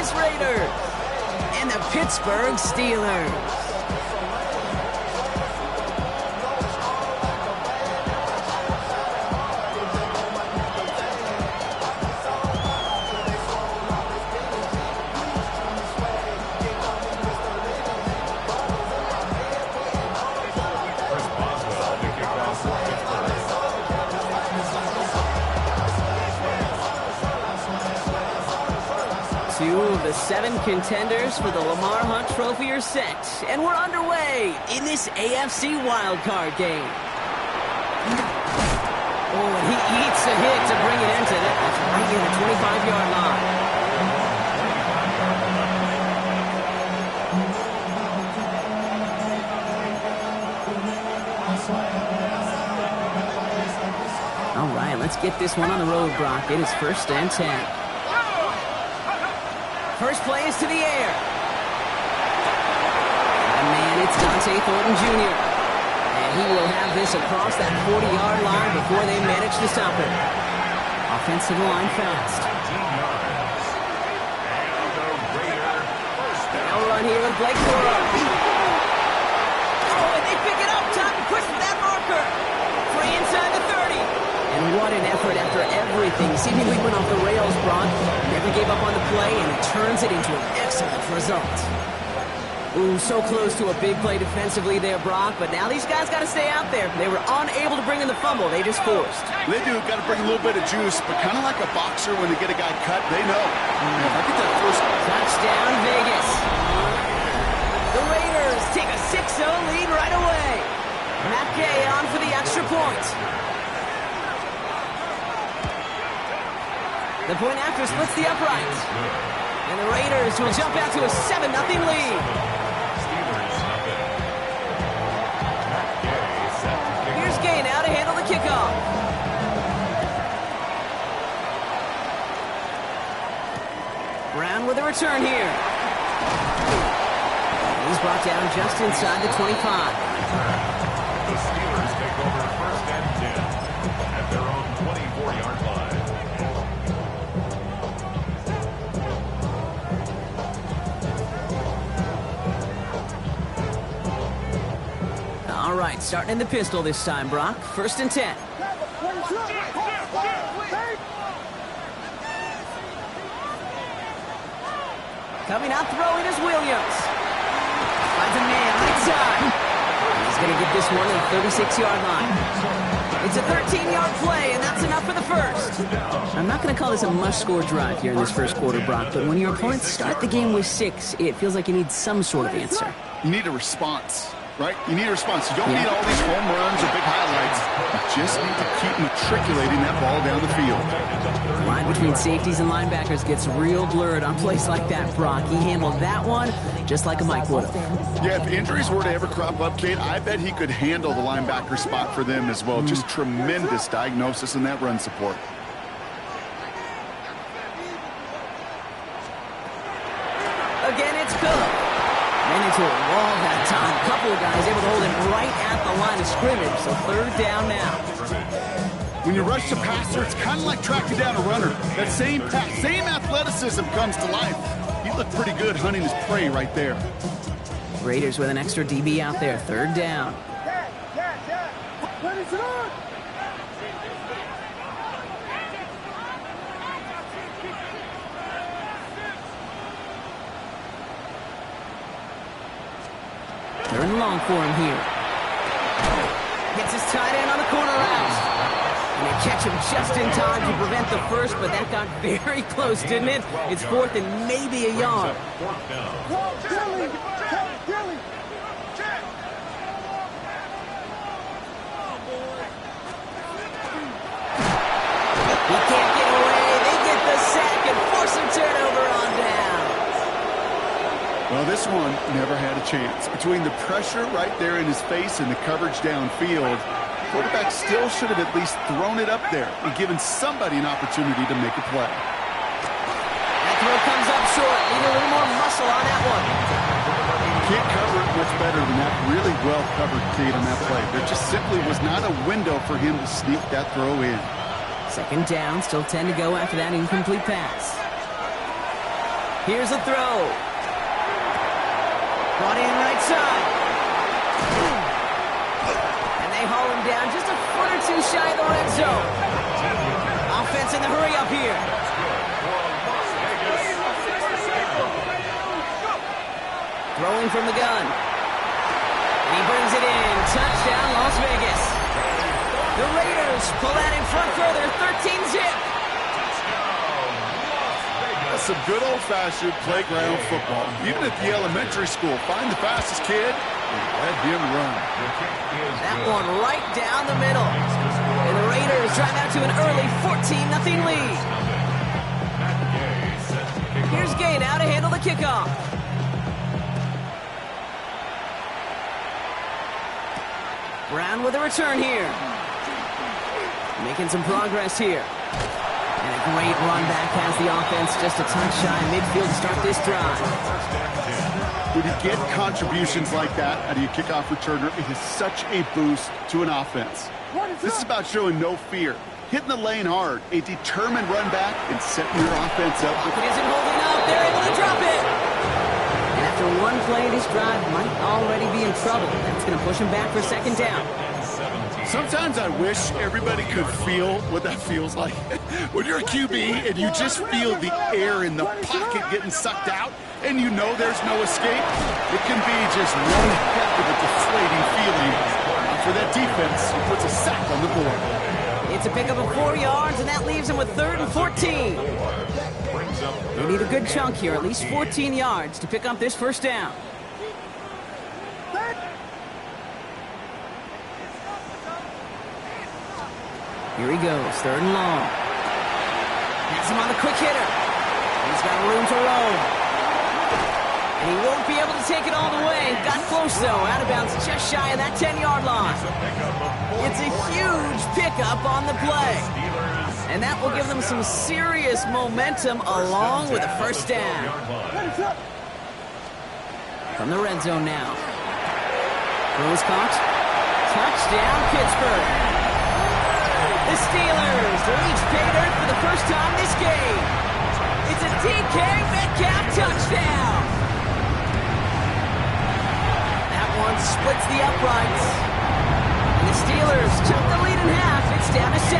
Vegas Raiders and the Pittsburgh Steelers. Two of the 7 contenders for the Lamar Hunt Trophy are set, and we're underway in this AFC wildcard game. Oh, and he eats a hit to bring it into that. That's right near the 25-yard line. All right, let's get this one on the road, Brock. It is 1st and 10. First play is to the air. And man, it's Dante Thornton Jr. And he will have this across that 40-yard line before they manage to stop him. Offensive line fast. Now run here with Blake Corum. Oh, and they pick it up. Time to push for that marker. Free inside the 30. And what an effort after everything seemingly went off the rails, Brock. Never gave up on the play, and he turns it into an excellent result. Ooh, so close to a big play defensively there, Brock, but now these guys got to stay out there. They were unable to bring in the fumble. They just forced. They do. Got to bring a little bit of juice, but kind of like a boxer when they get a guy cut, they know. If I get that first touchdown, Vegas. The Raiders take a 6-0 lead right away. Matt Gay on for the extra point. The point after splits the uprights. And the Raiders will jump out to a 7-0 lead. Here's Gay now to handle the kickoff. Brown with a return here. He's brought down just inside the 25. The Steelers take over 1st and 10 at their own 24-yard line. All right, starting in the pistol this time, Brock. 1st and 10. Coming out throwing is Williams. Finds a man inside. He's going to get this one at the 36-yard line. It's a 13-yard play, and that's enough for the first. I'm not going to call this a must-score drive here in this first quarter, Brock, but when your opponents start the game with 6, it feels like you need some sort of answer. You need a response. Right? You need a response. You don't need all these home runs or big highlights. You just need to keep matriculating that ball down the field. The line between safeties and linebackers gets real blurred on plays like that, Brock. He handled that one just like a Mike would have. Yeah, if injuries were to ever crop up, Kate, I bet he could handle the linebacker spot for them as well. Just tremendous diagnosis in that run support. Again, it's Cook. Ran into a wall that time. A couple of guys able to hold him right at the line of scrimmage. So 3rd down now. When you rush the passer, it's kind of like tracking down a runner. That same athleticism comes to life. He looked pretty good hunting his prey right there. Raiders with an extra DB out there. 3rd down. Third and long for him here. Gets his tight end on the corner route. And they catch him just in time to prevent the first, but that got very close, didn't it? It's 4th and maybe a yard. He can't get away. They get the sack and force him turnover on down. Well, this one never had a chance. Between the pressure right there in his face and the coverage downfield, quarterback still should have at least thrown it up there and given somebody an opportunity to make a play. That throw comes up short. Need a little more muscle on that one. Can't cover it much better than that. Really well covered, Kate, on that play. There just simply was not a window for him to sneak that throw in. 2nd down, still 10 to go after that incomplete pass. Here's a throw. Brought in right side. And they haul him down just a foot or two shy of the red zone. Offense in the hurry up here. Throwing from the gun. And he brings it in. Touchdown, Las Vegas. The Raiders pull that in front further, 13-zip. That's some good old-fashioned playground football. Even at the elementary school, find the fastest kid and let him run. That one right down the middle. And the Raiders drive out to an early 14-0 lead. Here's Gay now to handle the kickoff. Brown with a return here. Making some progress here. And a great run back has the offense just a touch shy midfield to start this drive. When you get contributions like that out of your kickoff returner, it is such a boost to an offense. This is about showing no fear, hitting the lane hard, a determined run back, and setting your offense up. It isn't holding up. They're able to drop it. And after one play, this drive might already be in trouble. That's going to push him back for second down. Sometimes I wish everybody could feel what that feels like. When you're a QB and you just feel the air in the pocket getting sucked out and you know there's no escape, it can be just one heck of a deflating feeling for that defense who puts a sack on the board. It's a pickup of 4 yards, and that leaves them with 3rd and 14. They need a good chunk here, at least 14 yards to pick up this first down. Here he goes, 3rd and long. Has him on the quick hitter. He's got room to roam. And he won't be able to take it all the way. Got close, though. Out of bounds just shy of that 10-yard line. It's a huge pickup on the play. And that will give them some serious momentum along with a first down. From the red zone now. Throws caught. Touchdown, Pittsburgh. The Steelers reach pay dirt for the first time this game. It's a DK Metcalf touchdown. That one splits the uprights. And the Steelers chop the lead in half. It's down to 7.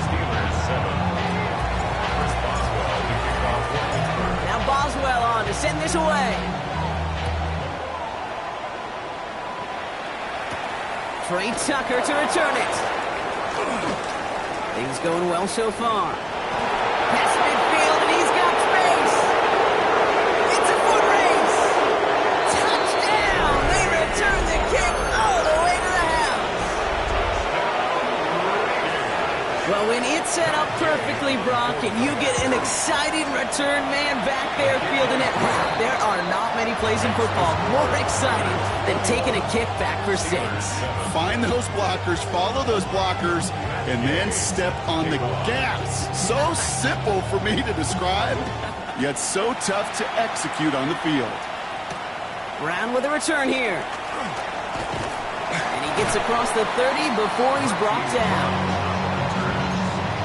Steelers 7. Chris Boswell to kick off for Pittsburgh. Now Boswell on to send this away. Trey Tucker to return it. Things going well so far. Past midfield, and he's got space. It's a foot race. Touchdown! They return the kick all the way to the house. Well, when it's set up perfectly, Brock, and you get an exciting return man back there fielding it, wow, there are not many plays in football more exciting than taking a kick back for 6. Find those blockers, follow those blockers, and then step on the gas. So simple for me to describe, yet so tough to execute on the field. Brown with a return here. And he gets across the 30 before he's brought down.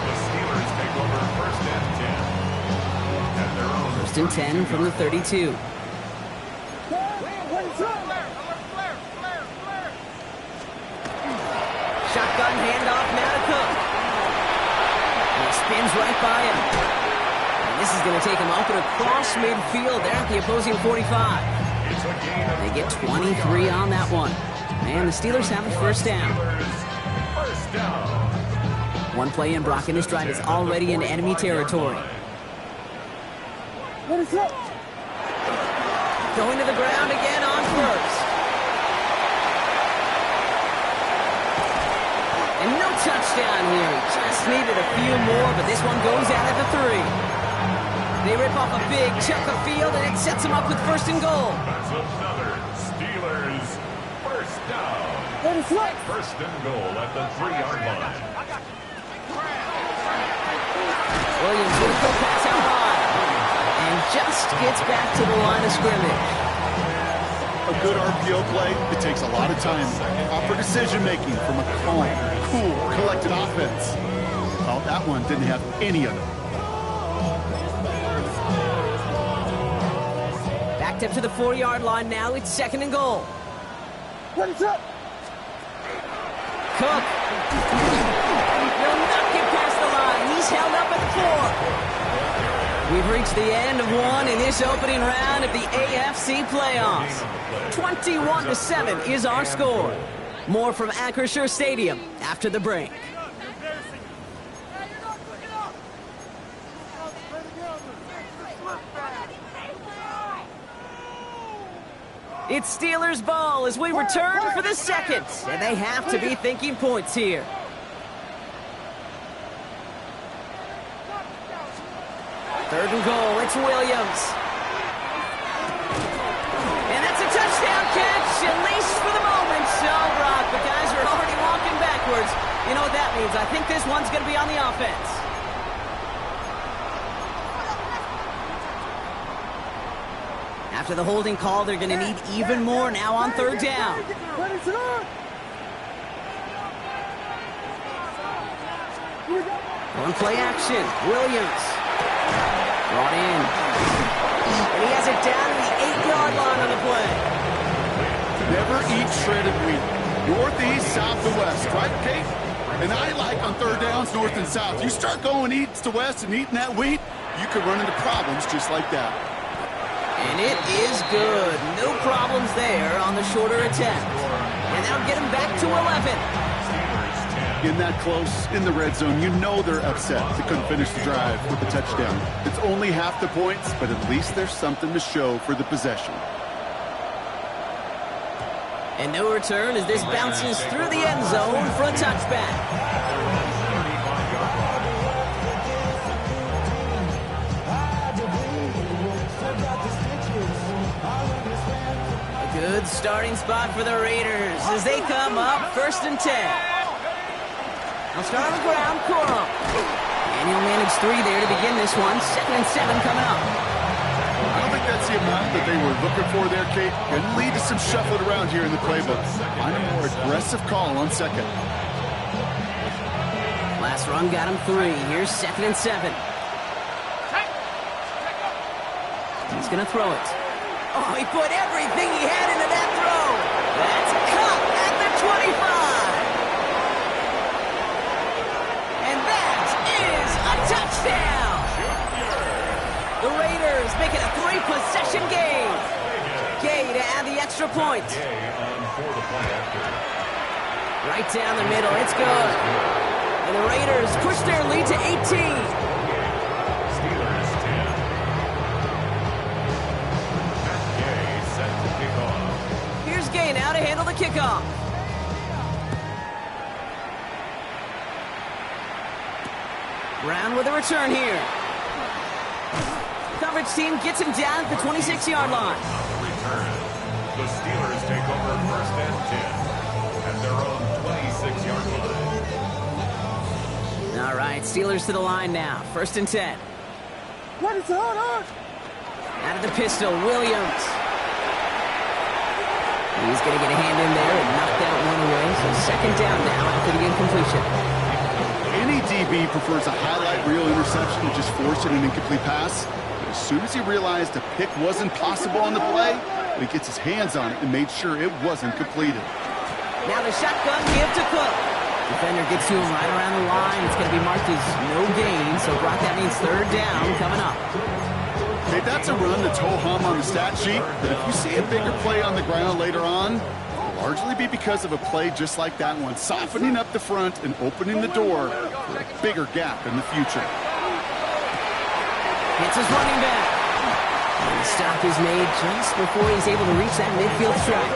The Steelers take over 1st and 10. At their own 1st and 10 from the 32. Shotgun handoff now to Cook. And he spins right by him. And this is going to take him up and across midfield there at the opposing 45. They get 23 on that one. And the Steelers have a first down. First down. One play in, Brock, and this drive is already in enemy territory. Going to the ground again on first. And no touchdown here. He just needed a few more, but this one goes out at the 3. They rip off a big chunk of field, and it sets them up with 1st and goal. That's another Steelers first down. 1st and goal at the 3-yard line. Williams with a quick pass out high. And just gets back to the line of scrimmage. A good RPO play, it takes a lot of time. Proper decision-making from a calm, cool, collected offense. Well, that one didn't have any of it. Backed up to the 4-yard line now. It's 2nd and goal. What's up? Cook. Will not get past the line. He's held up at the 4. We've reached the end of one in this opening round of the AFC playoffs. 21-7 is our score. More from Acrisure Stadium after the break. It's Steelers ball as we return for the second, and they have to be thinking points here. Third and goal, it's Williams. And that's a touchdown catch, at least for the moment. So, Brock, the guys are already walking backwards. You know what that means. I think this one's going to be on the offense. After the holding call, they're going to need even more now on 3rd down. On play action, Williams. Brought in. And he has it down to the 8-yard line on the play. Never eat shredded wheat. Northeast, south to west, right, Kate? And I like on 3rd downs, north and south. You start going east to west and eating that wheat, you could run into problems just like that. And it is good. No problems there on the shorter attempt. And that'll get him back to 11. In that close, in the red zone, you know they're upset they couldn't finish the drive with the touchdown. It's only half the points, but at least there's something to show for the possession. And no return as this bounces through the end zone for a touchback. Good starting spot for the Raiders as they come up 1st and 10. They'll start on the ground, Corum. And he'll manage 3 there to begin this one. 2nd and 7 coming up. I don't think that's the amount that they were looking for there, Kate. Going to lead to some shuffling around here in the playbook. Find a more aggressive call on 2nd. Last run got him 3. Here's 2nd and 7. He's going to throw it. Oh, he put everything he had into that throw. That's caught at the 25. And that is a touchdown. The Raiders make it a 3-possession game. Gay to add the extra point. Right down the middle. It's good. And the Raiders push their lead to 18. Gay now to handle the kickoff. Brown with a return here. Coverage team gets him down at the 26-yard line. Return. The Steelers take over 1st and 10 at their own 26-yard line. All right, Steelers to the line now. 1st and 10. What is going on? Out of the pistol, Williams. He's going to get a hand in there and knock that one away. So 2nd down now after the incompletion. Any DB prefers a highlight reel interception to just forcing an incomplete pass. But as soon as he realized a pick wasn't possible on the play, he gets his hands on it and made sure it wasn't completed. Now the shotgun give to Cook. Defender gets to him right around the line. It's going to be marked as no gain. So Brock, that means 3rd down coming up. Hey, that's a run that's ho-hum on the stat sheet, but if you see a bigger play on the ground later on, it'll largely be because of a play just like that one, softening up the front and opening the door for a bigger gap in the future. It's his running back. And the stop is made just before he's able to reach that midfield strike.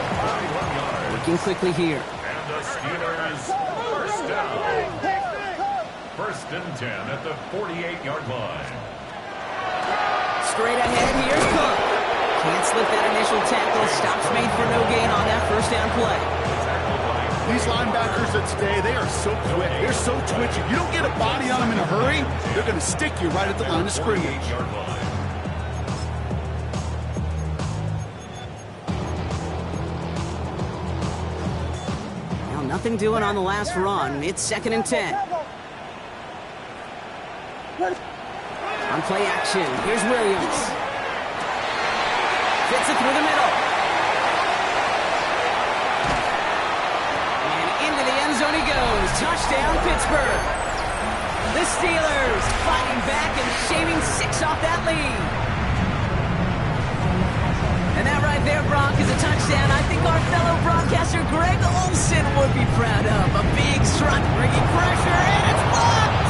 Working quickly here. And the Steelers 1st down. 1st and 10 at the 48-yard line. Straight ahead, here's Cook. Can't slip that initial tackle. Stops made for no gain on that 1st down play. These linebackers of today, they are so quick. They're so twitchy. You don't get a body on them in a hurry, they're going to stick you right at the line of scrimmage. Now, nothing doing on the last run. It's 2nd and 10. On play action, here's Williams. Fits a touchdown, Pittsburgh. The Steelers fighting back and shaving 6 off that lead. And that right there, Brock, is a touchdown I think our fellow broadcaster Greg Olsen would be proud of. A big strut, bringing pressure, and it's blocked!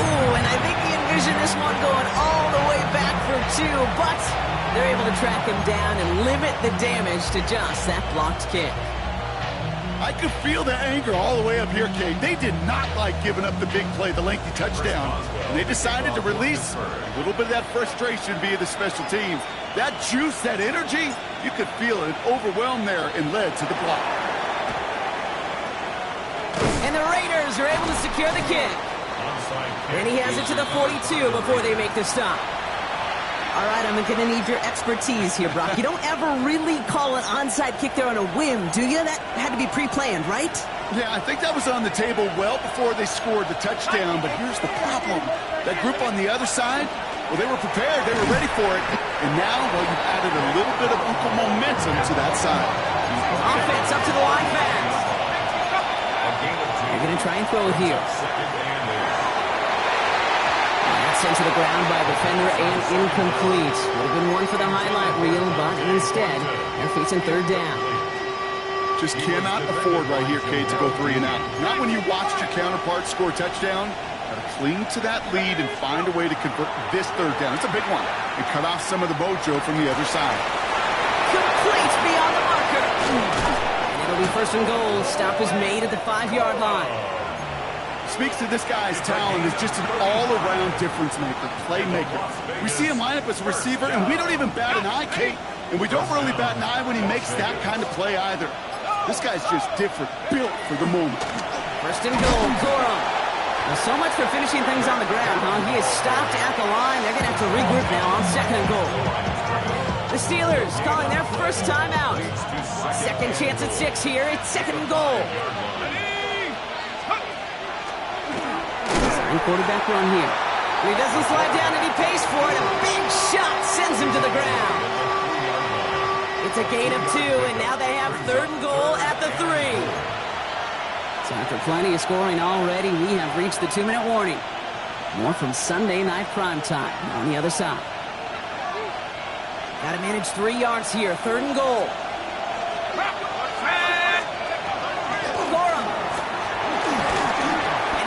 Ooh, and I think he envisioned this one going all the way back for 2, but they're able to track him down and limit the damage to just that blocked kick. I could feel the anger all the way up here, Kate. They did not like giving up the big play, the lengthy touchdown. And they decided to release a little bit of that frustration via the special teams. That juice, that energy, you could feel it overwhelmed there and led to the block. And the Raiders are able to secure the kick. And he has it to the 42 before they make the stop. All right, I'm going to need your expertise here, Brock. You don't ever really call an onside kick there on a whim, do you? That had to be pre-planned, right? Yeah, I think that was on the table well before they scored the touchdown, but here's the problem. That group on the other side, well, they were prepared. They were ready for it. And now, well, you've added a little bit of Uncle momentum to that side. Offense up to the line fast. They're going to try and throw it here. Sent to the ground by a defender and incomplete. Would have been one for the highlight reel, but instead, they're facing third down. Just cannot afford right here, Kate, to go 3 and out. Not when you watched your counterpart score a touchdown. Got to cling to that lead and find a way to convert this third down. It's a big one. And cut off some of the mojo from the other side. Complete beyond the marker. And it'll be first and goal. Stop is made at the 5-yard line. Speaks to this guy's talent as just an all-around difference maker, playmaker. We see him line up as a receiver, and we don't even bat an eye, Kate. And we don't really bat an eye when he makes that kind of play either. This guy's just different, built for the moment. First and goal, Corum. Well, so much for finishing things on the ground, huh? He is stopped at the line. They're going to have to regroup now on second and goal. The Steelers calling their first timeout. Second chance at 6 here. It's second and goal. Quarterback run here. He doesn't slide down and he pays for it. A big shot sends him to the ground. It's a gain of 2, and now they have third and goal at the 3. So after plenty of scoring already, we have reached the 2-minute warning. More from Sunday Night Primetime on the other side. Got to manage 3 yards here. Third and goal.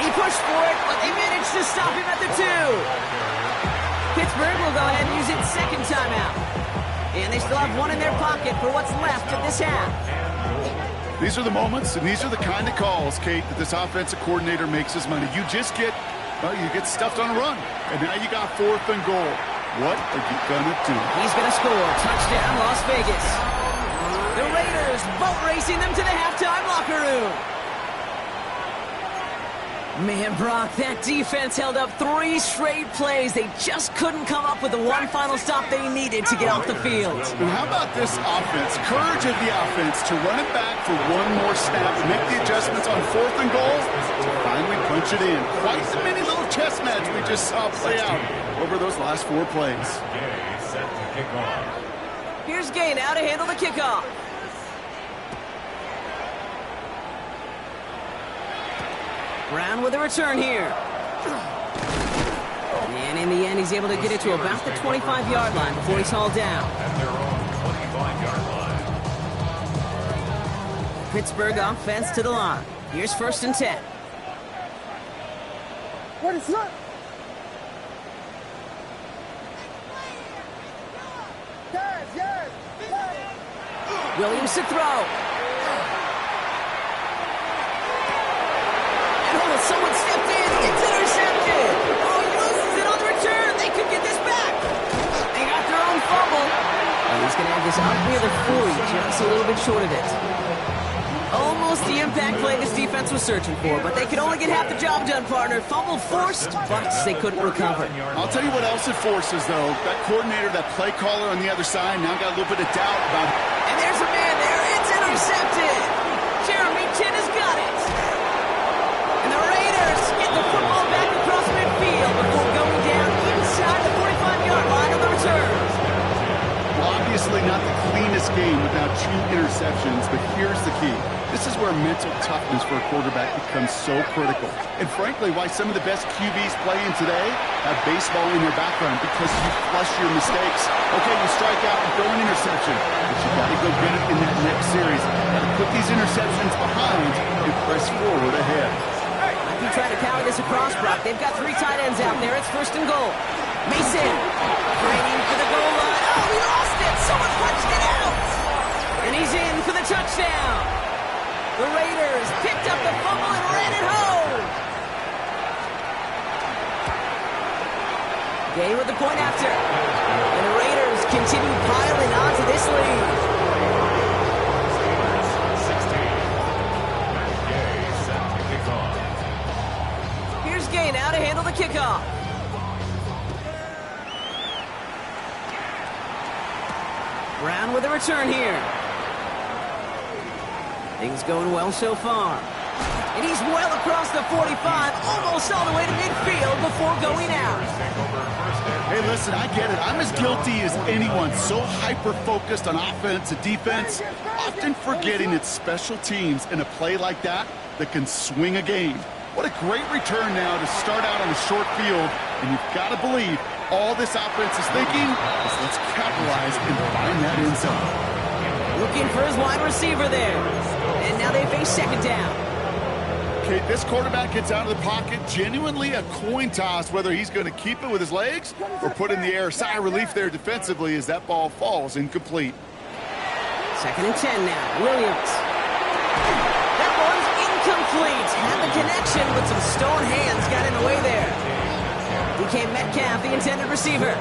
Pushed for it, but they managed to stop him at the 2. Pittsburgh will go ahead and use its second timeout. And they still have 1 in their pocket for what's left of this half. These are the moments, and these are the kind of calls, Kate, that this offensive coordinator makes his money. You just get, well, you get stuffed on a run. And now you got 4th and goal. What are you going to do? He's going to score. Touchdown, Las Vegas. The Raiders boat racing them to the halftime locker room. Man, Brock, that defense held up 3 straight plays. They just couldn't come up with the one final stop they needed to get off the field. And how about this offense? Courage of the offense to run it back for 1 more snap and make the adjustments on 4th and goal to finally punch it in. Quite the mini little chess match we just saw play out over those last 4 plays. Here's Gay now to handle the kickoff. Brown with a return here. And in the end, he's able to get it to about the 25-yard line before he's hauled down. At their own 25-yard line. Pittsburgh offense to the line. Here's first and 10. What is that? Yes. Williams to throw. Someone stepped in. It's intercepted. Oh, he loses it on the return. They could get this back. They got their own fumble. And he's going to have this up near the 40, just a little bit short of it. Almost the impact play this defense was searching for, but they could only get half the job done, partner. Fumble forced, but they couldn't recover. I'll tell you what else it forces, though. That coordinator, that play caller on the other side, now got a little bit of doubt about it. And there's a man there. It's intercepted. Jeremy Chin has got it. And the Raiders get the football back across midfield before going down inside the 45-yard line on the return. Well, obviously not the cleanest game without 2 interceptions, but here's the key. This is where mental toughness for a quarterback becomes so critical. And frankly, why some of the best QBs playing today have baseball in their background, because you flush your mistakes. Okay, you strike out and throw an interception, but you got to go get it in that next series. Got to put these interceptions behind and press forward ahead. If you try to power this across, Brock, they've got 3 tight ends out there. It's 1st and goal. Mason, training for the goal line. Oh, he lost it. Someone punched it out. And he's in for the touchdown. The Raiders picked up the fumble and ran it home. Gay with the point after. And the Raiders continue piling on to this lead. Here's Gay now to handle the kickoff. Brown with a return here. Things going well so far. And he's well across the 45, almost all the way to midfield before going out. Hey, listen, I get it. I'm as guilty as anyone. So hyper-focused on offense and defense, often forgetting it's special teams in a play like that can swing a game. What a great return now to start out on a short field. And you've got to believe all this offense is thinking is let's capitalize and find that end zone. Looking for his wide receiver there. And now they face 2nd down. Okay, this quarterback gets out of the pocket. Genuinely a coin toss whether he's going to keep it with his legs or put in the air. Sigh of relief there defensively as that ball falls incomplete. 2nd and 10 now. Williams. That one's incomplete. Had the connection, but some stone hands got in the way there. DK Metcalf, the intended receiver.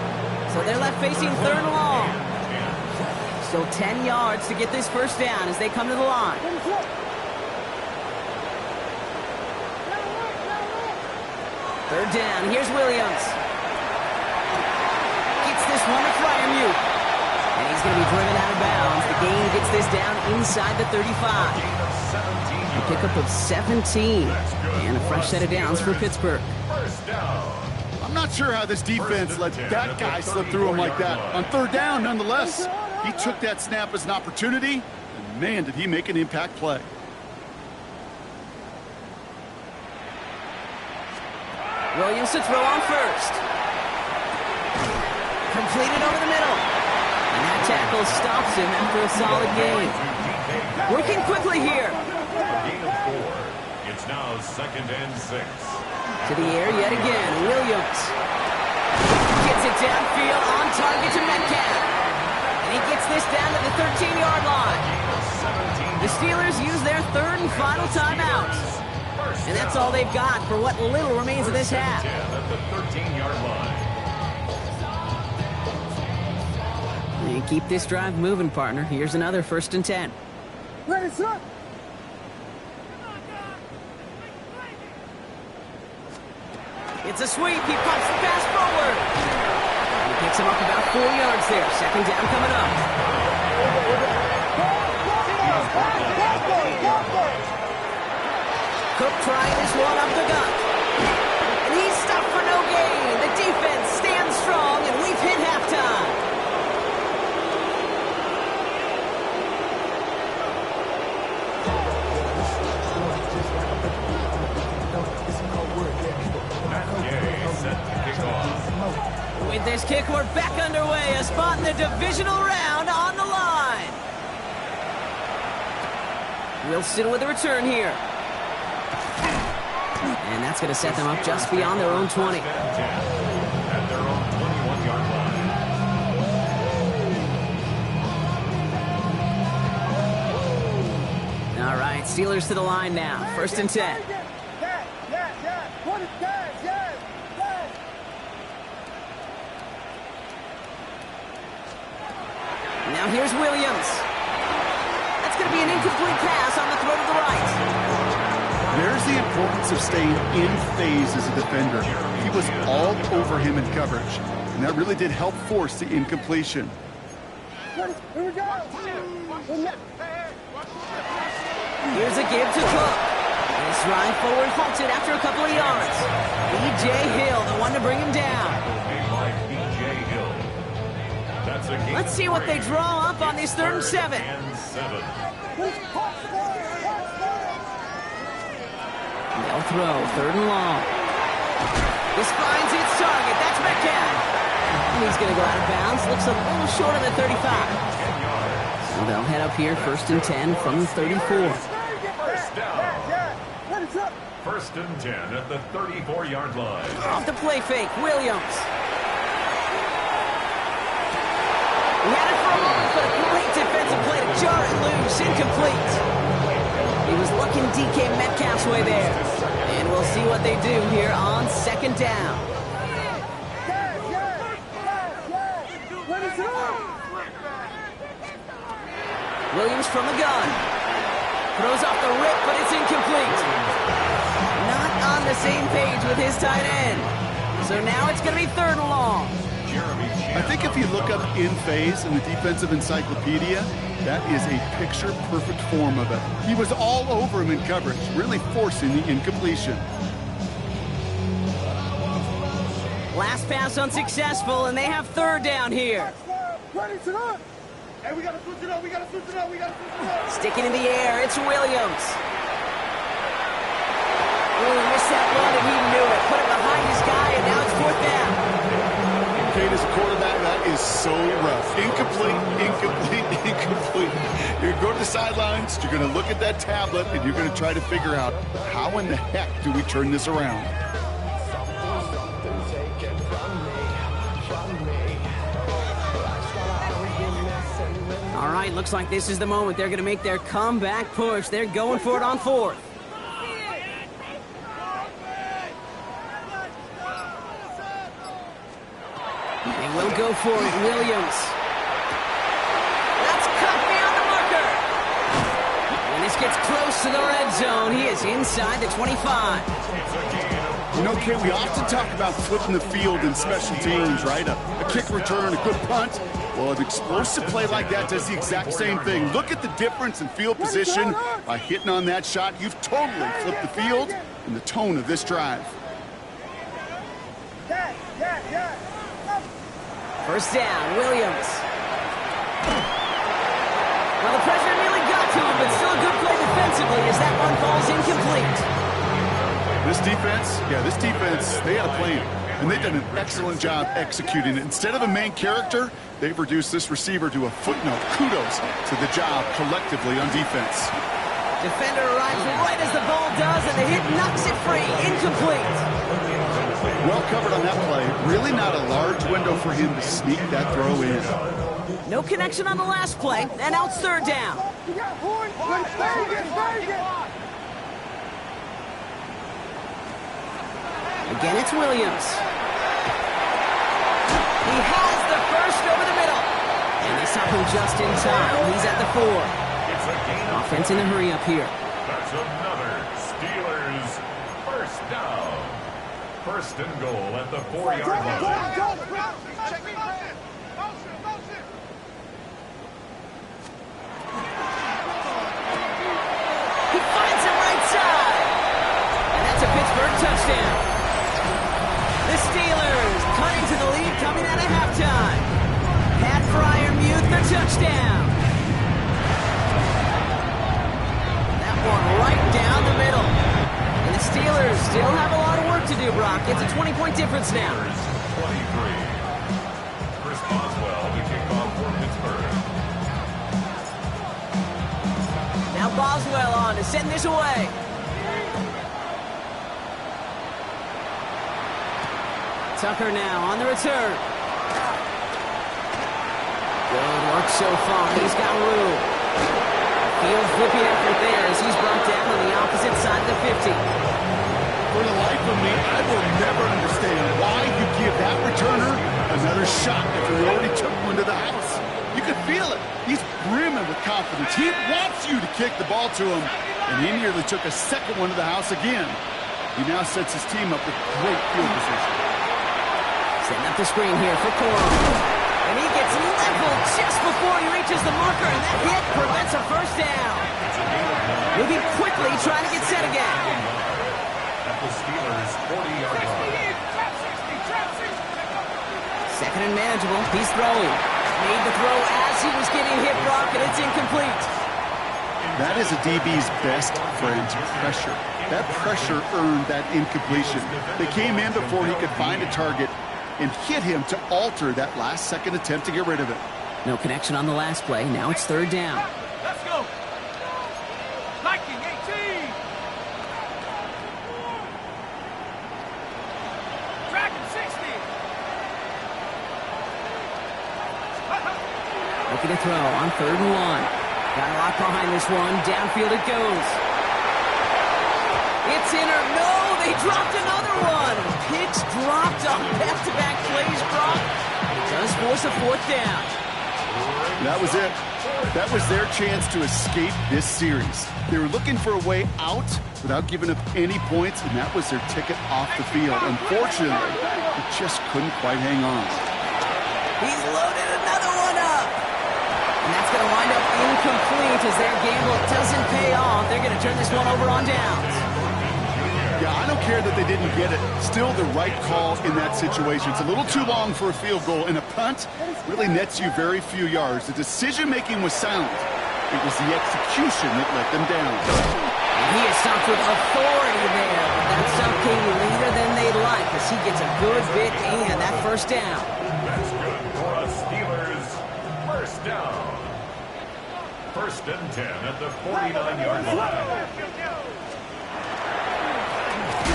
So they're left facing 3rd and long. Still 10 yards to get this 1st down as they come to the line. 3rd down. Here's Williams. Gets this one to Freiermuth. And he's going to be driven out of bounds. The gain gets this down inside the 35. A pickup of 17. And a fresh set of downs for Pittsburgh. I'm not sure how this defense let that guy slip through him like that. On 3rd down, nonetheless. He took that snap as an opportunity, and man, did he make an impact play. Williams to throw on first. Completed over the middle. And that tackle stops him after a solid gain. Working quickly here. Gain of 4. It's now 2nd and 6. To the air yet again. Williams gets it downfield on target to Metcalf. And he gets this down to the 13-yard line. The Steelers use their 3rd and final timeout. And that's all they've got for what little remains of this half. At the 13-yard line. And keep this drive moving, partner. Here's another 1st and 10. Ready, set. It's a sweep. He pumps the pass forward. He picks him up about 4 yards there. 2nd down coming up. Cook trying this one up the gut. And he's stopped for no gain. The defense stands strong, and we've hit halftime. With this kick, we're back underway. A spot in the divisional round on the line. Wilson with a return here. And that's going to set them up just beyond their own 20. At their own 21-yard line. All right, Steelers to the line now. 1st and 10. Now here's Williams. That's going to be an incomplete pass on the throw to the right. There's the importance of staying in phase as a defender. He was all over him in coverage, and that really did help force the incompletion. Here we go. Here's a give to Cook. This ride forward halted after a couple of yards. B.J. Hill, the one to bring him down. Let's see what they draw up on this 3rd and 7. They'll throw, 3rd and long. This finds its target. That's Metcalf. And he's going to go out of bounds. Looks a little short of the 35. So they'll head up here, 1st and 10 from the 34. First down. 1st and 10 at the 34-yard line. Off the play fake, Williams. He had it for a moment, but a great defensive play to jar it loose. Incomplete. He was looking DK Metcalf's way there. And we'll see what they do here on 2nd down. Williams from the gun. Throws off the rip, but it's incomplete. Not on the same page with his tight end. So now it's going to be 3rd and long. I think if you look up in phase in the defensive encyclopedia, that is a picture-perfect form of it. He was all over him in coverage, really forcing the incompletion. Last pass unsuccessful, and they have 3rd down here. Hey, we gotta switch it up, we gotta switch it up, we gotta switch it up. Sticking in the air, it's Williams. Ooh, missed that run and he knew it. Put it behind his guy, and now it's 4th down. Kate, as a quarterback, that is so rough. Incomplete, incomplete, incomplete. You're going to go to the sidelines, you're going to look at that tablet, and you're going to try to figure out how in the heck do we turn this around. All right, looks like this is the moment. They're going to make their comeback push. They're going for it on 4th. They will go for it, Williams. That's cut beyond the marker. When this gets close to the red zone, he is inside the 25. You know, Kate, we often talk about flipping the field in special teams, right? A kick return, a good punt. Well, an explosive play like that does the exact same thing. Look at the difference in field position. By hitting on that shot, you've totally flipped the field and the tone of this drive. First down, Williams. Well, the pressure nearly got to him, but still a good play defensively as that one falls incomplete. This defense, they had a plan, and they've done an excellent job executing it. Instead of a main character, they've reduced this receiver to a footnote. Kudos to the job collectively on defense. Defender arrives right as the ball does, and the hit knocks it free. Incomplete. Well covered on that play. Really not a large window for him to sneak that throw in. No connection on the last play, and now it's 3rd down. Again, it's Williams. He has the first over the middle. And they stop him just in time. He's at the 4. Offense in the hurry up here. That's another Steelers first down. 1st and goal at the 4-yard line. He finds him right side. And that's a Pittsburgh touchdown. The Steelers cutting to the lead coming out of halftime. Pat Freiermuth, the touchdown. That one right down the middle. And the Steelers still have a lot of work to do, Brock. It's a 20-point difference now. 23. Chris Boswell to kick off for Pittsburgh. Now Boswell on to send this away. Tucker now on the return. Good work so far. He's got room. Field flipping effort there as he's brought down on the opposite side of the 50. For the life of me, I will never understand why you give that returner another shot after he already took one to the house. You can feel it. He's brimming with confidence. He wants you to kick the ball to him, and he nearly took a second one to the house again. He now sets his team up with great field position. Setting up the screen here for Corum. And he gets leveled just before he reaches the marker, and that hit prevents a first down. Moving quickly, trying to get set again. At the Steelers' 40-yard line. 2nd and manageable. He's throwing. Made the throw as he was getting hit, Brock, and it's incomplete. That is a DB's best friend, pressure. That pressure earned that incompletion. They came in before he could find a target and hit him to alter that last-second attempt to get rid of it. No connection on the last play. Now it's third down. Let's go. Viking 18. Dragon 60. Looking to throw on 3rd and 1. Got a lot behind this one. Downfield it goes. It's in or no, they dropped another one. Picks dropped on back-to-back plays, Brock. It does force a 4th down. That was it. That was their chance to escape this series. They were looking for a way out without giving up any points, and that was their ticket off the field. Unfortunately, they just couldn't quite hang on. He's loaded another one up. And that's going to wind up incomplete as their gamble doesn't pay off. They're going to turn this one over on downs. Yeah, I don't care that they didn't get it. Still the right call in that situation. It's a little too long for a field goal, and a punt really nets you very few yards. The decision-making was sound. It was the execution that let them down. And he is stopped with authority there, but that stop came later than they'd like as he gets a good bit and that 1st down. That's good for a Steelers 1st down. 1st and 10 at the 49-yard line.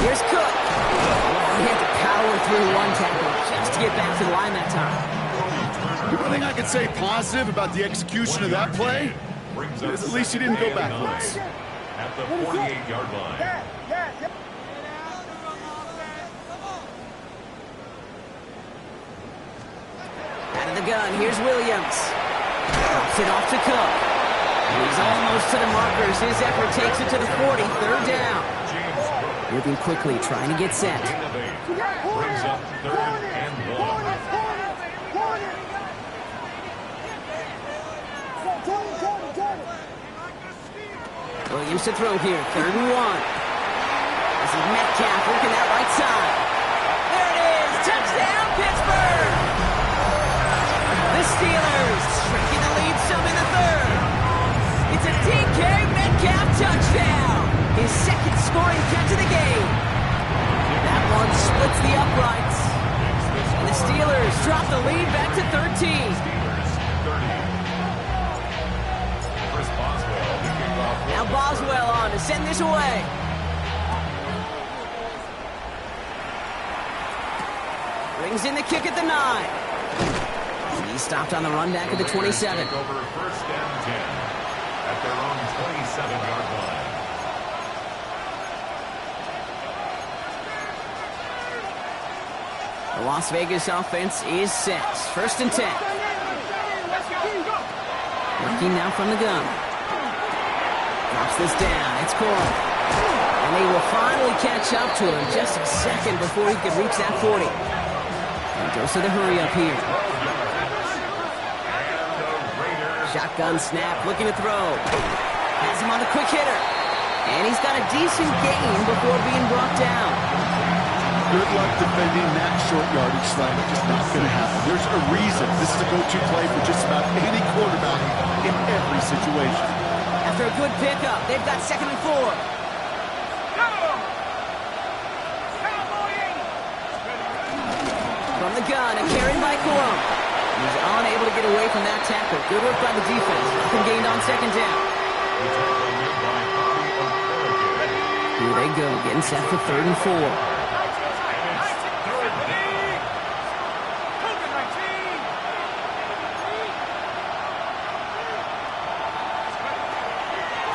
Here's Cook. He had to power through one tackle just to get back to the line that time. The one thing I could say positive about the execution of that play is at least he didn't go backwards. At the 48-yard line. Out of the gun, here's Williams. Drops it off to Cook. He's almost to the markers. His effort takes it to the 40, 3rd down. Moving quickly, trying to get set. Brings up 3rd and 1. Williams to throw here, 3rd and 1. This is Metcalf working that right side. There it is, touchdown Pittsburgh! The Steelers shrinking the lead some in the 3rd. It's a DK Metcalf touchdown! His 2nd scoring catch of the game. That one splits the uprights. And the Steelers drop the lead back to 13. Steelers 30. Chris Boswell, the kickoff. Now Boswell on to send this away. Brings in the kick at the 9. And he's stopped on the run back at the 27. Take over 1st and 10 at their own 27-yard line. The Las Vegas offense is set. 1st and 10. Working now from the gun. Drops this down. It's Corum. And they will finally catch up to him just a second before he can reach that 40. And goes to the hurry up here. Shotgun snap, looking to throw. Has him on the quick hitter. And he's got a decent gain before being brought down. Good luck defending that short yardage slant. Just not going to happen. There's a reason this is a go-to play for just about any quarterback in every situation. After a good pickup, they've got 2nd and 4. From the gun, a carry by Corum. He's unable to get away from that tackle. Good work by the defense. Nothing gained on 2nd down. Here they go, getting set for 3rd and 4.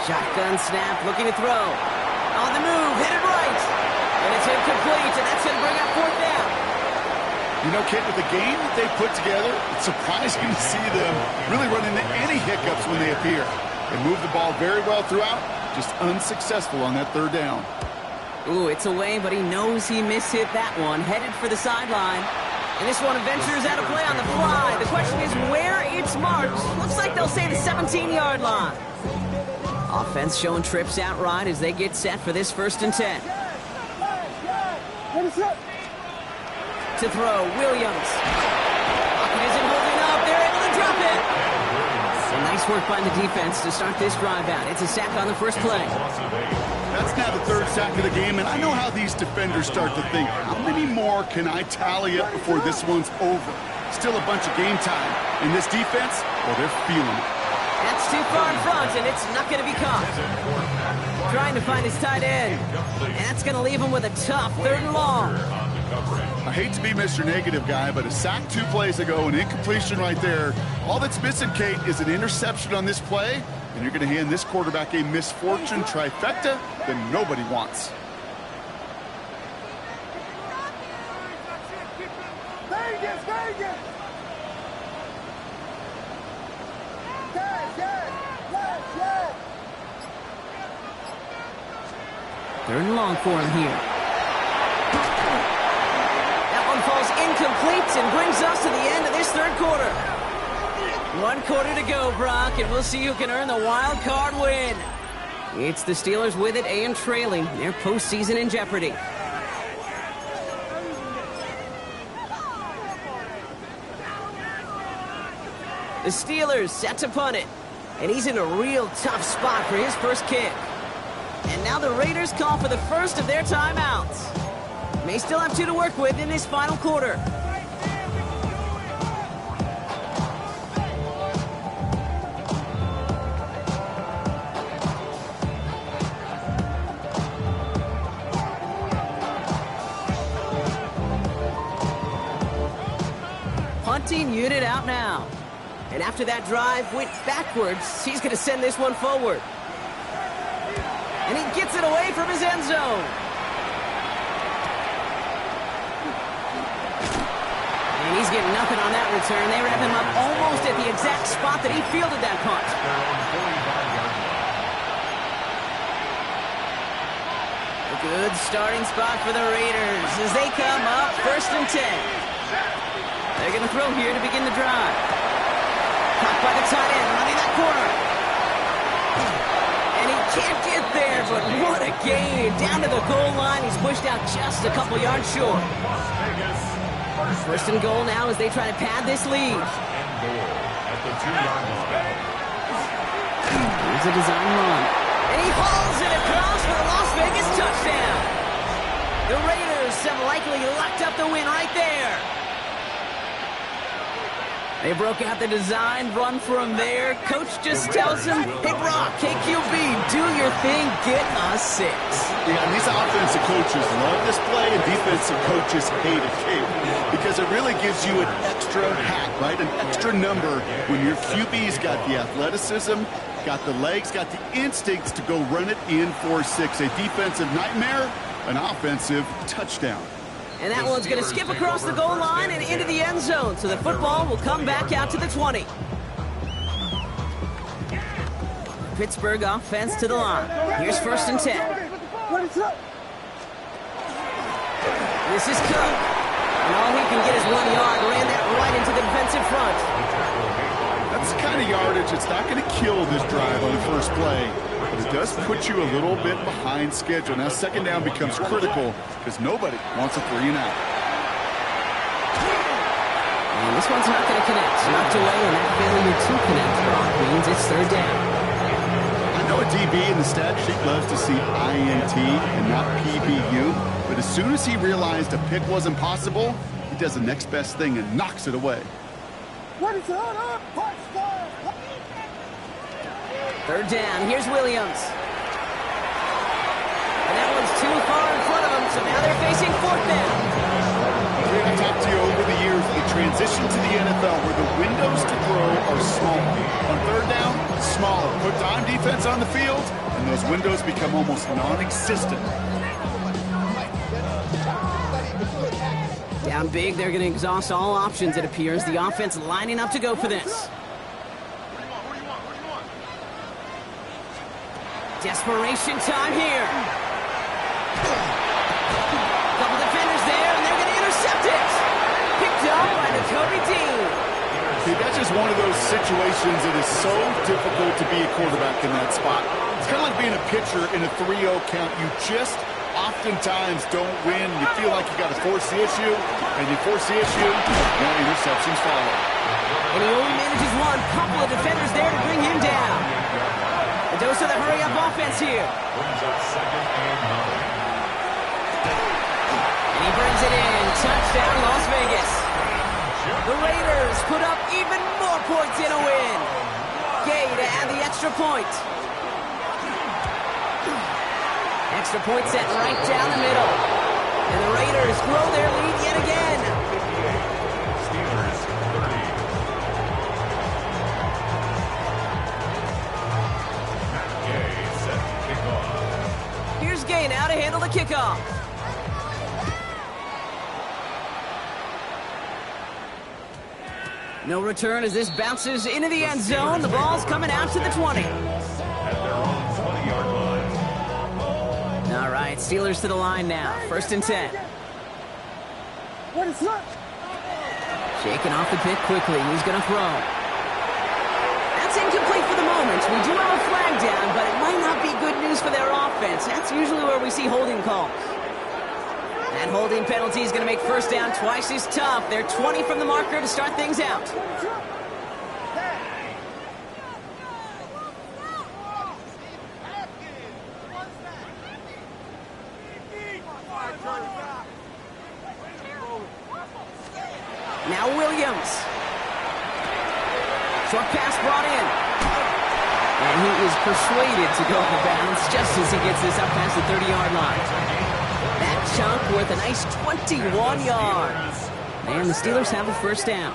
Shotgun snap, looking to throw. On the move, hit it right. And it's incomplete, and that's going to bring up 4th down. You know, Kent, with the game that they put together, it's surprising to see them really run into any hiccups when they appear. They move the ball very well throughout, just unsuccessful on that 3rd down. Ooh, it's away, but he knows he mishit that one. Headed for the sideline. And this one ventures out of play on the fly. The question is where it's marked. Looks like they'll say the 17-yard line. Offense showing trips outright as they get set for this 1st and 10. To throw, Williams. Pocket isn't holding up. They're able to drop it. A nice work by the defense to start this drive out. It's a sack on the first play. That's now the third sack of the game, and I know how these defenders start to think, how many more can I tally up before this one's over? Still a bunch of game time. And this defense, well, they're feeling it. That's too far in front, and it's not going to be caught. Trying to find his tight end. And that's going to leave him with a tough 3rd and long. I hate to be Mr. Negative guy, but a sack 2 plays ago, an incompletion right there. All that's missing, Kate, is an interception on this play, and you're going to hand this quarterback a misfortune trifecta that nobody wants. Vegas, Vegas! Yes! 3rd and long for him here. That one falls incomplete and brings us to the end of this 3rd quarter. 1 quarter to go, Brock, and we'll see who can earn the wild card win. It's the Steelers with it and trailing. Their postseason in jeopardy. The Steelers set to punt it. And he's in a real tough spot for his first kick. And now the Raiders call for the first of their timeouts. May still have 2 to work with in this final quarter. Punting unit out now. And after that drive went backwards, he's going to send this one forward. And he gets it away from his end zone. And he's getting nothing on that return. They wrap him up almost at the exact spot that he fielded that punt. A good starting spot for the Raiders as they come up 1st and 10. They're going to throw here to begin the drive. Caught by the tight end, running that corner. And he can't get there, but what a gain. Down to the goal line, he's pushed out just a couple yards short. 1st and goal now as they try to pad this lead. Here's a design run. And he hauls it across for the Las Vegas touchdown. The Raiders have likely locked up the win right there. They broke out the design run for him there. Coach just tells him, hey, Brock, KQB, do your thing, get us 6. Yeah, and these offensive coaches love this play, and defensive coaches hate it, Kate, because it really gives you an extra hat, right? An extra number when your QB's got the athleticism, got the legs, got the instincts to go run it in for 6. A defensive nightmare, an offensive touchdown. And that one's going to skip across the goal line and into the end zone. So the football will come back out to the 20. Pittsburgh offense to the line. Here's 1st and 10. This is Cook. And all he can get is 1 yard. Ran that right into the defensive front. That's the kind of yardage that's not going to kill this drive on the first play. But it does put you a little bit behind schedule. Now 2nd down becomes critical because nobody wants a 3 and out. And this one's not going to connect. Knocked away, and that failure to connect, Brock, means it's 3rd down. I know a DB in the stat sheet loves to see INT and not PBU, but as soon as he realized a pick wasn't possible, he does the next best thing and knocks it away. What is up? 3rd down. Here's Williams. And that one's too far in front of them, so now they're facing 4th down. I talked to you over the years, the transition to the NFL where the windows to throw are smaller. On 3rd down, smaller. Put dime defense on the field, and those windows become almost non-existent. Down big, they're going to exhaust all options, it appears. The offense lining up to go for this. Desperation time here. Couple defenders there, and they're going to intercept it. Picked up by Nakobe Dean. See, that's just one of those situations that is so difficult to be a quarterback in that spot. It's kind of like being a pitcher in a 3-0 count. You just oftentimes don't win. You feel like you got to force the issue, and you force the issue, and interceptions follow. And he only manages one. Couple of defenders there to bring him down. A dose of the hurry-up offense here. Brings up second and 9. And he brings it in. Touchdown, Las Vegas. The Raiders put up even more points in a win. Gay to add the extra point. Extra point set right down the middle. And the Raiders grow their lead yet again. Steelers 30. Matt Gay set to kick off. Here's Gay now to handle the kickoff. No return as this bounces into the end zone. The ball's coming out to the 20. At their own 20-yard line. All right, Steelers to the line now. 1st and 10. What is that? Shaking off the pick quickly. He's going to throw. That's incomplete for the moment. We do have a flag down, but it might not be good news for their offense. That's usually where we see holding calls. That holding penalty is going to make first down twice as tough. They're 20 from the marker to start things out. Now Williams. Short pass brought in. And he is persuaded to go out of bounds just as he gets this up past the 30-yard line. That chunk worth a nice 21 yards. And the Steelers have a first down.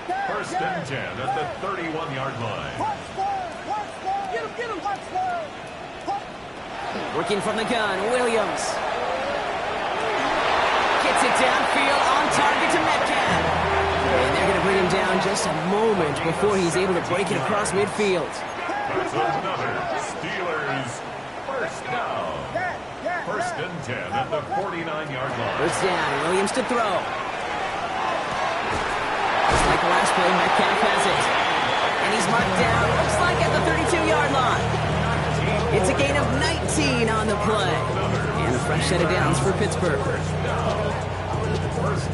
1st and 10 at the 31-yard line. Get him. Working from the gun, Williams. Gets it downfield, on target to Metcalf. And they're going to bring him down just a moment before he's able to break it across midfield. That's another Steelers first down. 1st and 10 at the 49-yard line. First down, Williams to throw. Just like the last play, Metcalf has it. And he's marked down, looks like at the 32-yard line. It's a gain of 19 on the play. And a fresh set of downs for Pittsburgh. 1st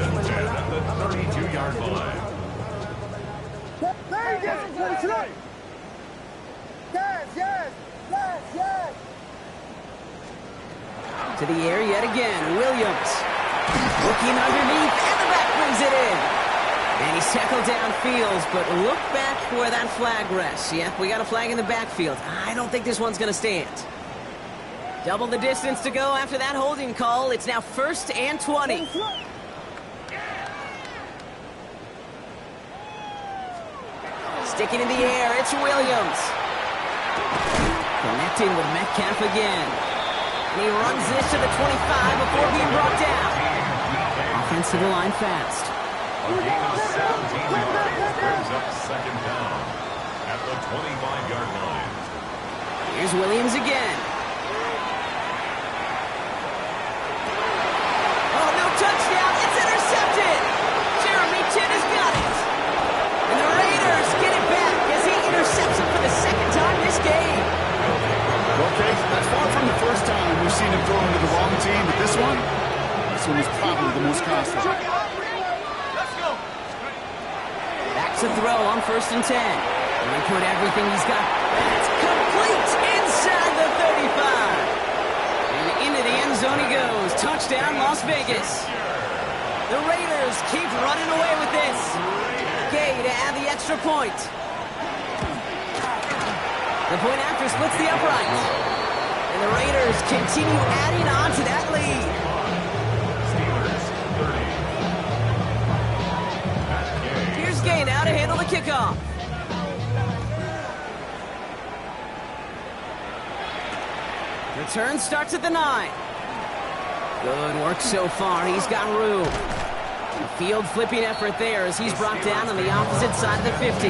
and 10 at the 32-yard line. Yes. To the air yet again, Williams. Looking underneath, and the back brings it in. And he's tackled downfield, but look back where that flag rests. Yeah, we got a flag in the backfield. I don't think this one's going to stand. Double the distance to go after that holding call. It's now 1st and 20. Sticking in the air, it's Williams. Connecting with Metcalf again. And he runs this to the 25 before being brought down. Offensive line fast. A gain of 17 yards brings up second down at the 25-yard line. Here's Williams again. Oh, no touchdown. It's intercepted. Jeremy Chinn has got it. And the Raiders get it back as he intercepts it for the second time this game. Okay, that's far from the first time we've seen him throw into the wrong team, but this one was probably the most costly. Back to throw on 1st and 10. And he put everything he's got. That's complete inside the 35. And into the end zone he goes. Touchdown, Las Vegas. The Raiders keep running away with this. Gay to add the extra point. The point after splits the upright. And the Raiders continue adding on to that lead. Steelers 30. Here's Gay now to handle the kickoff. Return starts at the 9. Good work so far. He's got room. A field flipping effort there as he's brought down on the opposite side of the 50.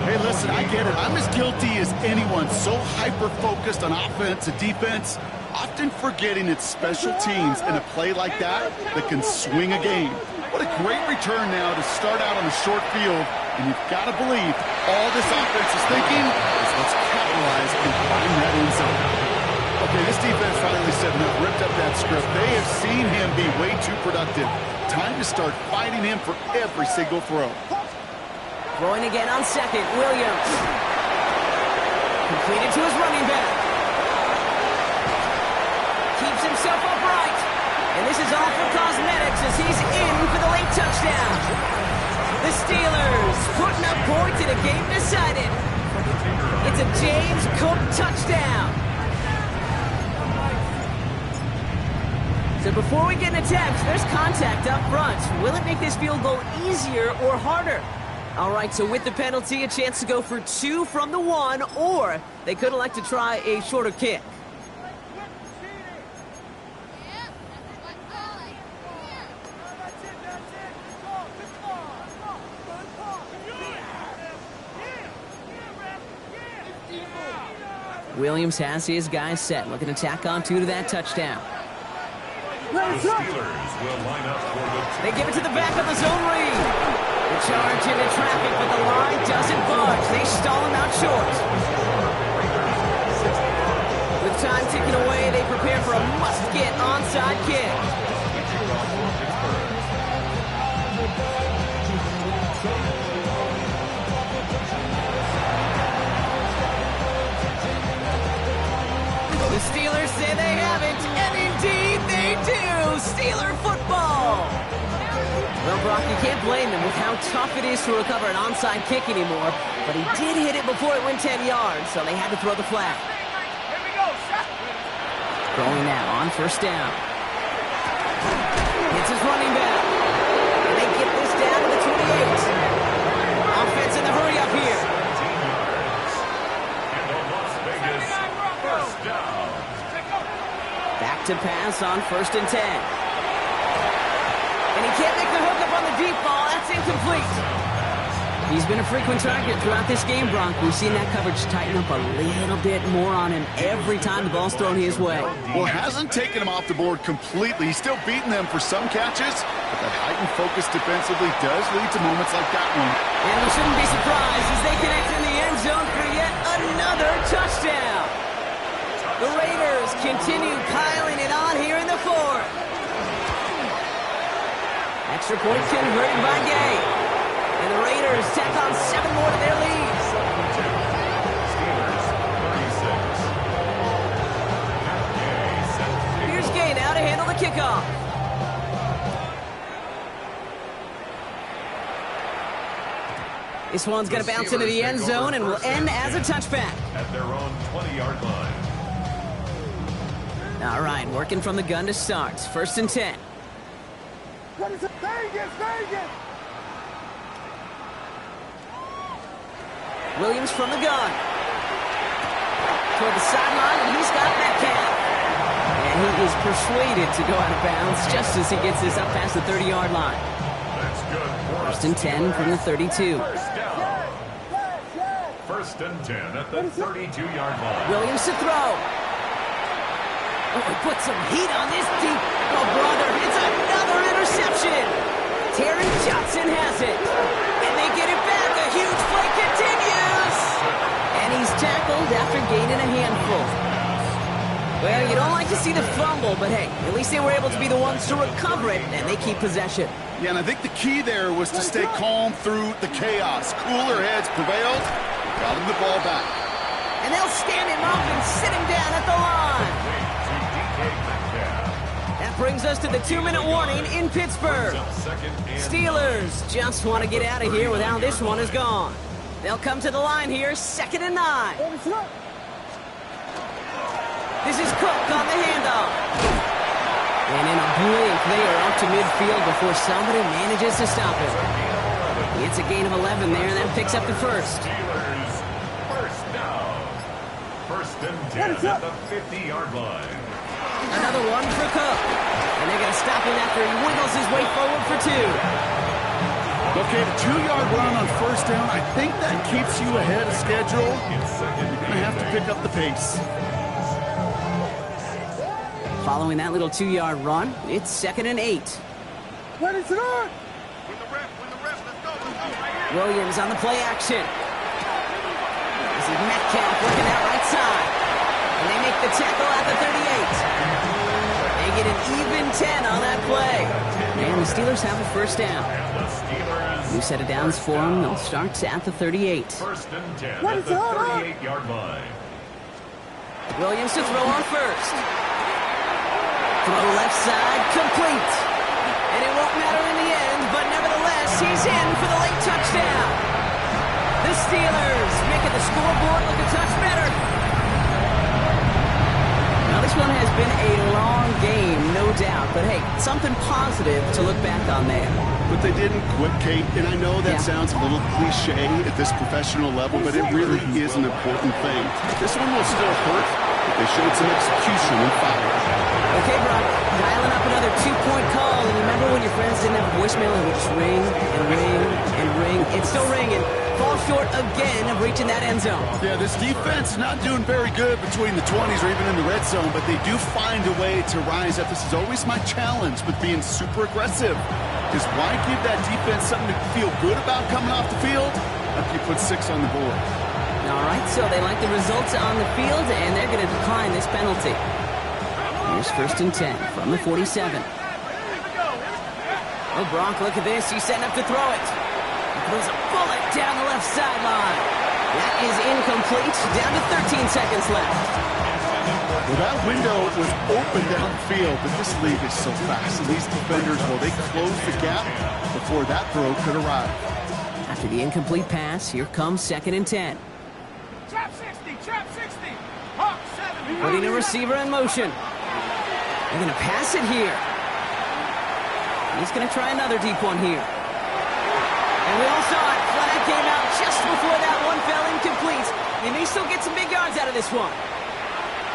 Hey, listen, I get it. I'm as guilty as anyone. So hyper-focused on offense and defense, often forgetting it's special teams in a play like that can swing a game. What a great return now to start out on a short field, and you've got to believe all this offense is thinking is let's capitalize and find that end zone. Okay, this defense finally said enough, ripped up that script. They have seen him be way too productive. Time to start fighting him for every single throw. Throwing again on second, Williams. Completed to his running back. Keeps himself upright. And this is all for cosmetics as he's in for the late touchdown. The Steelers putting up points in a game decided. It's a James Cook touchdown. So before we get an attempt, there's contact up front. Will it make this field goal easier or harder? All right, so with the penalty, a chance to go for 2 from the 1, or they could elect to try a shorter kick. Williams has his guys set, looking to tack on 2 to that touchdown. The Steelers will line up for the... They give it to the back of the zone read. The charge into traffic, but the line doesn't budge. They stall him out short. With time ticking away, they prepare for a must-get onside kick. The Steelers say they have it, and indeed they do. Steeler football. Well, Brock, you can't blame them with how tough it is to recover an onside kick anymore, but he did hit it before it went 10 yards, so they had to throw the flag. Here we go, shot. Going now on first down. Hits his running back. And they get this down to the 28. Offense in the hurry up here. 17 yards. And the Las Vegas first down. Back to pass on first and 10. And he can't make the hook up on the deep ball. That's incomplete. He's been a frequent target throughout this game, Bronk. We've seen that coverage tighten up a little bit more on him every time the ball's thrown his way. Well, hasn't taken him off the board completely. He's still beating them for some catches, but that heightened focus defensively does lead to moments like that one. And we shouldn't be surprised as they connect in the end zone for yet another touchdown. The Raiders continue piling it on here in the fourth. Extra point converted by Gay. And the Raiders tack on 7 more to their lead. Steelers 36. Here's Gay now to handle the kickoff. This one's going to bounce into the end zone and will end as a touchback. At their own 20-yard line. All right, working from the gun to start. First and 10. Vegas! Williams from the gun. Toward the sideline, and he's got Metcalf. And he is persuaded to go out of bounds just as he gets this up past the 30-yard line. That's good. First and 10 from the 32. First down. First and 10 at the 32-yard line. Williams to throw. Oh, he put some heat on this deep. Oh, brother, it's another interception. Terry Johnson has it. And they get it back. A huge play continues. And he's tackled after gaining a handful. Well, you don't like to see the fumble, but hey, at least they were able to be the ones to recover it, and they keep possession. Yeah, and I think the key there was to stay calm through the chaos. Cooler heads prevailed. Got him the ball back. And they'll stand him up and sit him down at the line. That brings us to the 2-minute warning in Pittsburgh. Steelers just want to get out of here with how this one is gone. They'll come to the line here, 2nd and 9. This is Cook on the handoff. And in a blink, they are up to midfield before somebody manages to stop him. It's a gain of 11 there, and that picks up the first. Steelers first down. First and 10 at the 50-yard line. Another one for Cook. And they're going to stop him after he wiggles his way forward for 2. Okay, the 2-yard run on first down, I think that keeps you ahead of schedule. You're going to have to pick up the pace. Following that little 2-yard run, it's 2nd and 8. Ready to run! Williams on the play action. This is Metcalf working that right side. And they make the tackle at the 38. They get an even 10 on that play. And the Steelers have a first down. And the Steelers New set of downs for them. They'll start at the 38. First and 10 at the 38-yard line. Williams to throw on first. Throw left side, complete. And it won't matter in the end, but nevertheless, he's in for the late touchdown. The Steelers making the scoreboard look a touch better. Now, this one has been a long game, no doubt. But, hey, something positive to look back on there. But they didn't quit, Kate, and I know that sounds a little cliche at this professional level, but it really is an important thing. This one will still hurt, but they showed some execution and fire. Okay, Brock, dialing up another 2-point call, and remember when your friends didn't have a voicemail and would just ring and ring and ring? It's still ringing. Fall short again of reaching that end zone. Yeah, this defense not doing very good between the 20s or even in the red zone, but they do find a way to rise up. This is always my challenge with being super aggressive, is why give that defense something to feel good about coming off the field after you put 6 on the board? All right, so they like the results on the field, and they're going to decline this penalty. Here's first and 10 from the 47. Oh, Brock, look at this. He's setting up to throw it. He throws a bullet down the left sideline. That is incomplete. Down to 13 seconds left. Well, that window was open downfield, but this league is so fast. And these defenders, well, they close the gap before that throw could arrive. After the incomplete pass, here comes second and 10. Trap 60, trap 60. Hawk 70. Putting a receiver in motion. They're going to pass it here. He's going to try another deep one here. And we all saw it. Flag came out just before that one fell incomplete. They may still get some big yards out of this one.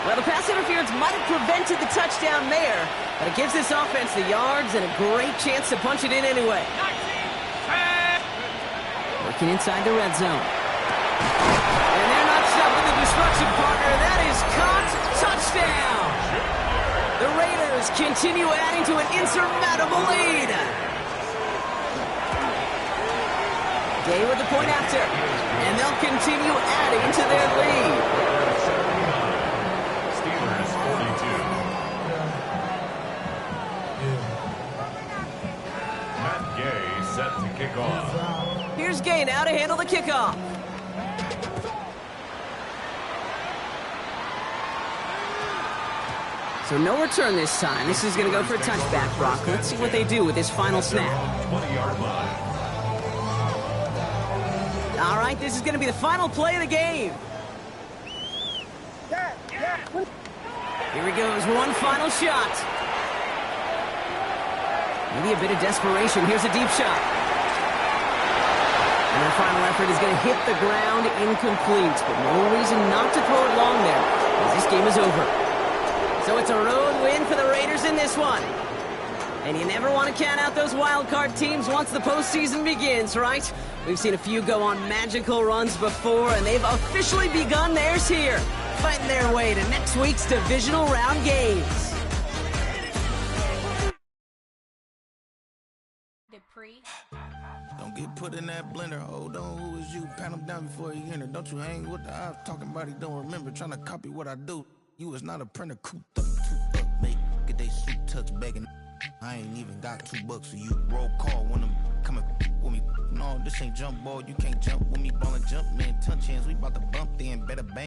Well, the pass interference might have prevented the touchdown there, but it gives this offense the yards and a great chance to punch it in anyway. 19. Working inside the red zone. And they're not stuck with the destruction partner. That is caught. Touchdown. The Raiders continue adding to an insurmountable lead. Day with the point after, and they'll continue adding to their lead. Steelers 42. Matt Gay set to kick off. Here's Gay now to handle the kickoff. So no return this time. This is going to go for a touchback, Brock. Let's see what they do with this final snap. 20-yard line. All right, this is going to be the final play of the game. Here he goes, one final shot. Maybe a bit of desperation. Here's a deep shot. And their final effort is going to hit the ground incomplete, but no reason not to throw it long there, as this game is over. So it's a road win for the Raiders in this one. And you never want to count out those wild card teams once the postseason begins, right? We've seen a few go on magical runs before, and they've officially begun theirs here, fighting their way to next week's divisional round games. Don't get put in that blender. Hold on, who is you? Pat him down before you enter. Don't you hang with the eyes talking about he don't remember. Trying to copy what I do. You is not a printer. Cooped up, mate. Get they suit touch begging. I ain't even got $2 for you. Roll call when I'm coming with me. No, this ain't jump ball. You can't jump with me. Ballin' jump, man. Touch hands. We about to bump then. Better bang.